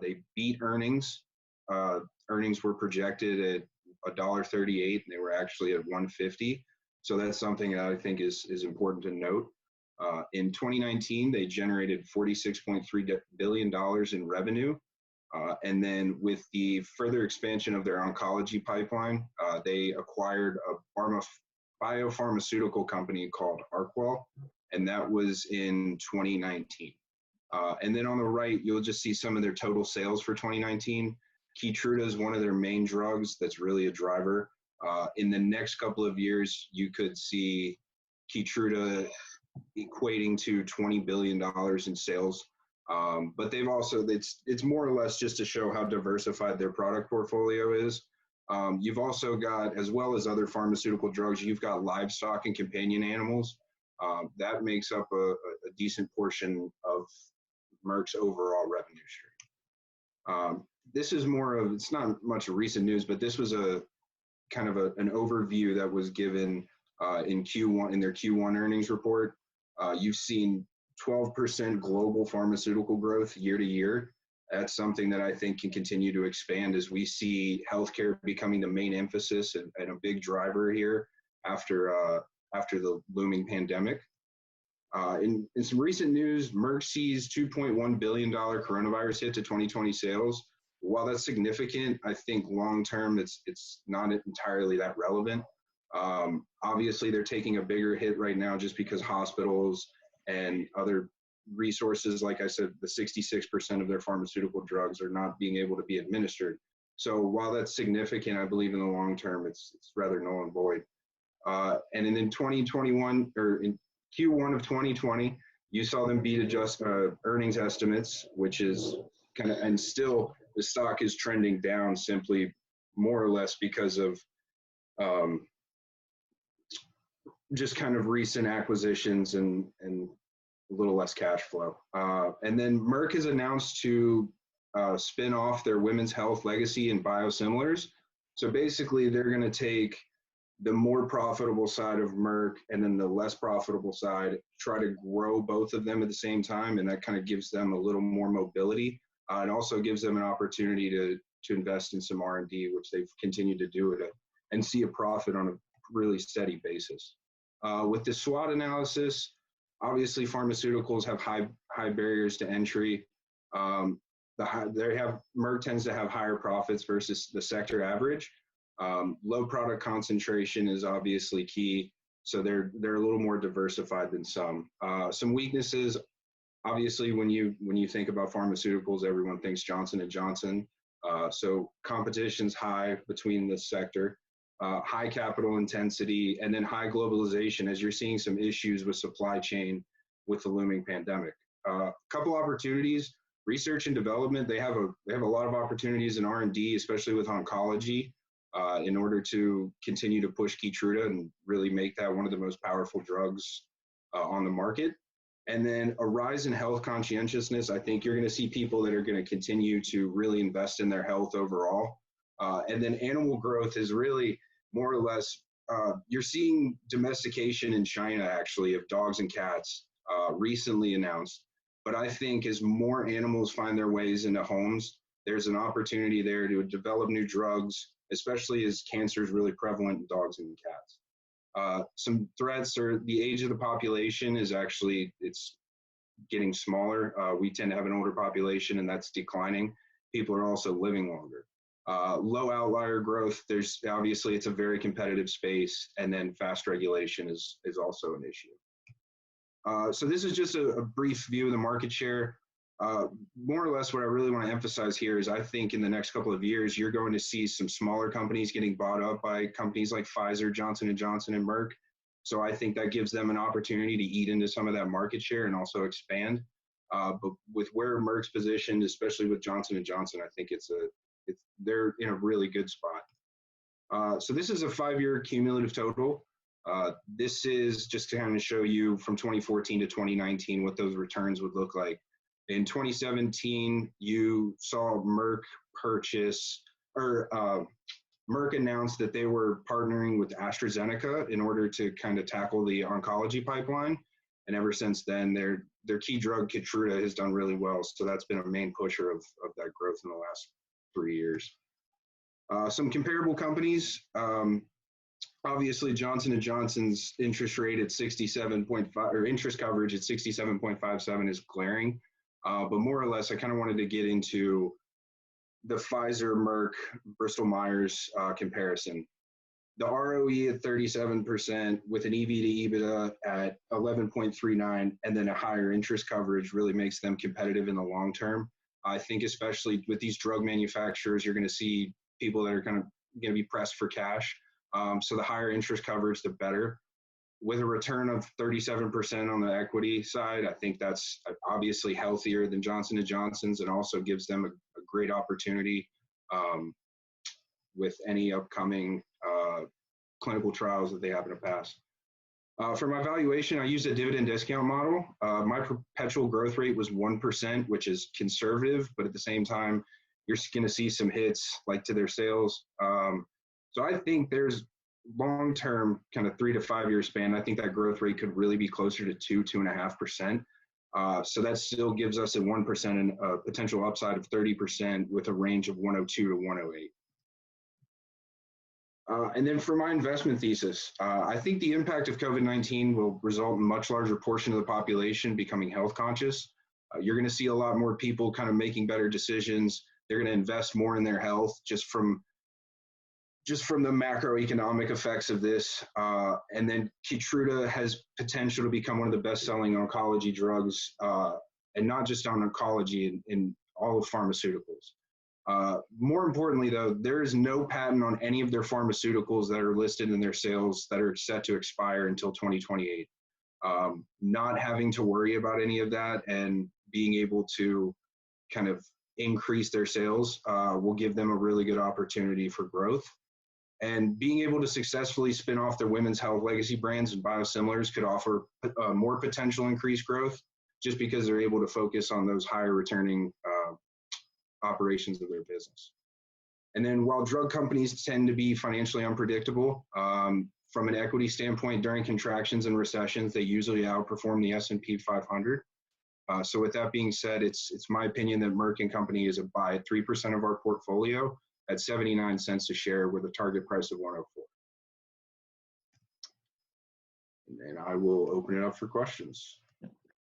They beat earnings. Earnings were projected at $1.38, and they were actually at 150. So that's something that I think is important to note. In 2019, they generated $46.3 billion in revenue. And then with the further expansion of their oncology pipeline, they acquired a biopharmaceutical company called Arkwell, and that was in 2019. And then on the right, you'll just see some of their total sales for 2019. Keytruda is one of their main drugs that's really a driver. In the next couple of years, you could see Keytruda equating to $20 billion in sales. But they've also, it's more or less just to show how diversified their product portfolio is. You've also got, as well as other pharmaceutical drugs, you've got livestock and companion animals. That makes up a decent portion of Merck's overall revenue stream. This is more of, it's not much recent news, but this was a kind of an overview that was given in Q1, in their Q1 earnings report. You've seen 12% global pharmaceutical growth year to year. That's something that I think can continue to expand as we see healthcare becoming the main emphasis and a big driver here after the looming pandemic. In some recent news, Merck sees $2.1 billion coronavirus hit to 2020 sales. While that's significant, I think long-term it's not entirely that relevant. Obviously, they're taking a bigger hit right now just because hospitals and other resources, like I said, the 66% of their pharmaceutical drugs are not being able to be administered. So while that's significant, I believe in the long term, it's rather null and void. And in 2021, or in Q1 of 2020, you saw them beat earnings estimates, which is kind of, and still the stock is trending down simply more or less because of just kind of recent acquisitions and a little less cash flow. And then Merck has announced to spin off their women's health legacy and biosimilars. So basically they're going to take the more profitable side of Merck and then the less profitable side, try to grow both of them at the same time. And that kind of gives them a little more mobility. It also gives them an opportunity to invest in some R&D, which they've continued to do it and see a profit on a really steady basis. With the SWOT analysis, obviously pharmaceuticals have high barriers to entry. Merck tends to have higher profits versus the sector average. Low product concentration is obviously key, so they're a little more diversified than some. Some weaknesses, obviously, when you think about pharmaceuticals, everyone thinks Johnson & Johnson. So competition's high between the sector, high capital intensity, and then high globalization as you're seeing some issues with supply chain with the looming pandemic. Couple opportunities, research and development. They have a lot of opportunities in R&D, especially with oncology, in order to continue to push Keytruda and really make that one of the most powerful drugs on the market. And then a rise in health conscientiousness. I think you're going to see people that are going to continue to really invest in their health overall. And then animal growth is really more or less, you're seeing domestication in China actually of dogs and cats recently announced. But I think as more animals find their ways into homes, there's an opportunity there to develop new drugs, especially as cancer is really prevalent in dogs and cats. Some threats are the age of the population is actually, it's getting smaller. We tend to have an older population and that's declining. People are also living longer. Low outlier growth, there's obviously it's a very competitive space, and then fast regulation is also an issue. So this is just a brief view of the market share. More or less what I really want to emphasize here is I think in the next couple of years, you're going to see some smaller companies getting bought up by companies like Pfizer, Johnson & Johnson, and Merck. So I think that gives them an opportunity to eat into some of that market share and also expand. But with where Merck's positioned, especially with Johnson & Johnson, I think they're in a really good spot. So this is a 5-year cumulative total. This is just to kind of show you from 2014 to 2019 what those returns would look like. In 2017, you saw Merck Merck announced that they were partnering with AstraZeneca in order to kind of tackle the oncology pipeline. And ever since then, their key drug, Keytruda, has done really well. So that's been a main pusher of that growth in the last 3 years. Some comparable companies, obviously Johnson & Johnson's interest rate at 67.5, or interest coverage at 67.57 is glaring. But more or less, I kind of wanted to get into the Pfizer, Merck, Bristol Myers comparison. The ROE at 37% with an EV to EBITDA at 11.39 and then a higher interest coverage really makes them competitive in the long term. I think especially with these drug manufacturers, you're going to see people that are kind of going to be pressed for cash. So the higher interest coverage, the better. With a return of 37% on the equity side, I think that's obviously healthier than Johnson & Johnson's and also gives them a great opportunity with any upcoming clinical trials that they happen to pass. For my valuation, I used a dividend discount model. My perpetual growth rate was 1%, which is conservative, but at the same time, you're going to see some hits like to their sales. So I think there's long-term kind of 3 to 5 year span. I think that growth rate could really be closer to 2.5%. So that still gives us a 1% and a potential upside of 30% with a range of 102 to 108. And then for my investment thesis, I think the impact of COVID-19 will result in a much larger portion of the population becoming health conscious. You're going to see a lot more people kind of making better decisions. They're going to invest more in their health just from the macroeconomic effects of this. And then Keytruda has potential to become one of the best-selling oncology drugs, and not just on oncology, in all of pharmaceuticals. More importantly, though, there is no patent on any of their pharmaceuticals that are listed in their sales that are set to expire until 2028. Not having to worry about any of that and being able to kind of increase their sales will give them a really good opportunity for growth. And being able to successfully spin off their women's health legacy brands and biosimilars could offer more potential increased growth just because they're able to focus on those higher returning operations of their business. And then while drug companies tend to be financially unpredictable, from an equity standpoint, during contractions and recessions, they usually outperform the S&P 500. So with that being said, it's my opinion that Merck & Company is a buy at 3% of our portfolio at 79 cents a share with a target price of 104. And then I will open it up for questions.